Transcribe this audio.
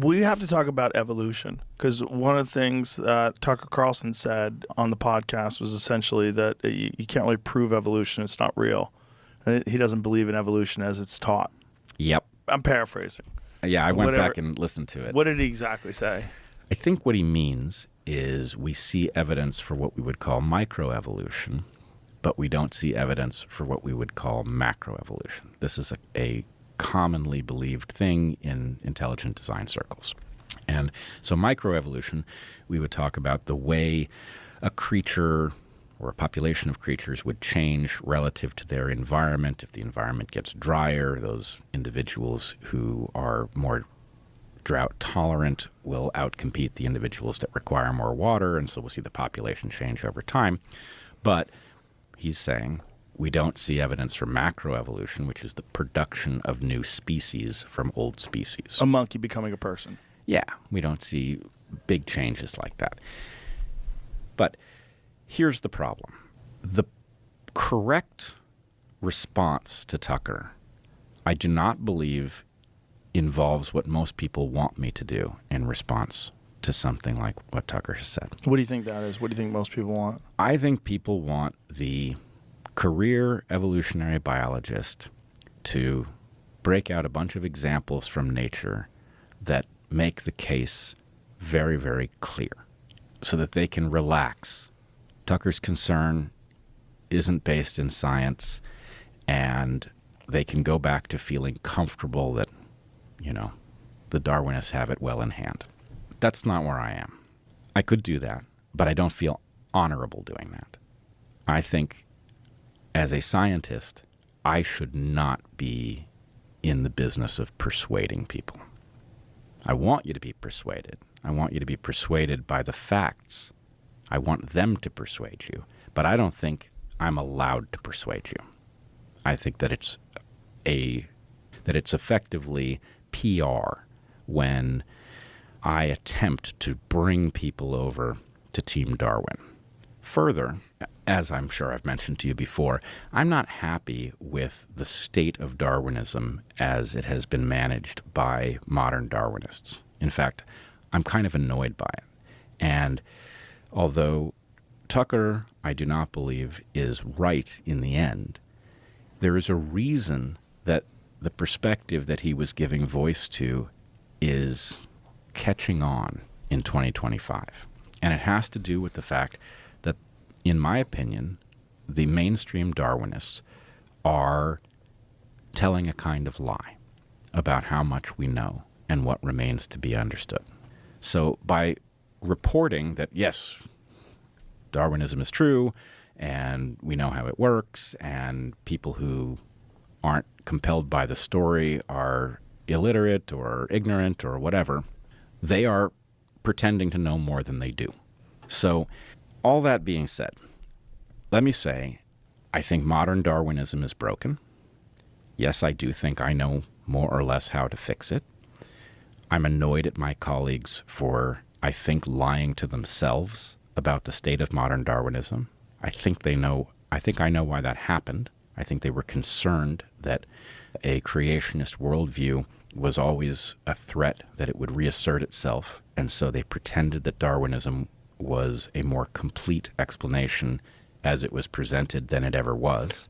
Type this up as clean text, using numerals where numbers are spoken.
We have to talk about evolution, because one of the things that Tucker Carlson said on the podcast was essentially that you can't really prove evolution. It's not real. He doesn't believe in evolution as it's taught. Yep. I'm paraphrasing. Yeah, I went back and listened to it. What did he exactly say? I think what he means is we see evidence for what we would call microevolution, but we don't see evidence for what we would call macroevolution. This is a commonly believed thing in intelligent design circles. And so microevolution, we would talk about the way a creature or a population of creatures would change relative to their environment. If the environment gets drier, those individuals who are more drought tolerant will outcompete the individuals that require more water, and so we'll see the population change over time. But he's saying we don't see evidence for macroevolution, which is the production of new species from old species. A monkey becoming a person. Yeah, we don't see big changes like that. But here's the problem. The correct response to Tucker, I do not believe involves what most people want me to do in response to something like what Tucker has said. What do you think that is? What do you think most people want? I think people want the career evolutionary biologist to break out a bunch of examples from nature that make the case very, very clear so that they can relax. Tucker's concern isn't based in science, and they can go back to feeling comfortable that, the Darwinists have it well in hand. That's not where I am. I could do that, but I don't feel honorable doing that. I think as a scientist, I should not be in the business of persuading people. I want you to be persuaded. I want you to be persuaded by the facts. I want them to persuade you, but I don't think I'm allowed to persuade you. I think that it's effectively PR when I attempt to bring people over to Team Darwin. Further, as I'm sure I've mentioned to you before, I'm not happy with the state of Darwinism as it has been managed by modern Darwinists. In fact, I'm kind of annoyed by it. And although Tucker, I do not believe, is right in the end, there is a reason that the perspective that he was giving voice to is catching on in 2025. And it has to do with the fact that, in my opinion, the mainstream Darwinists are telling a kind of lie about how much we know and what remains to be understood. So by reporting that, yes, Darwinism is true, and we know how it works, and people who aren't compelled by the story are illiterate or ignorant or whatever, they are pretending to know more than they do. So all that being said, let me say, I think modern Darwinism is broken. Yes, I do think I know more or less how to fix it. I'm annoyed at my colleagues for, I think, lying to themselves about the state of modern Darwinism. I think I know why that happened. I think they were concerned that a creationist worldview was always a threat, that it would reassert itself, and so they pretended that Darwinism was a more complete explanation as it was presented than it ever was.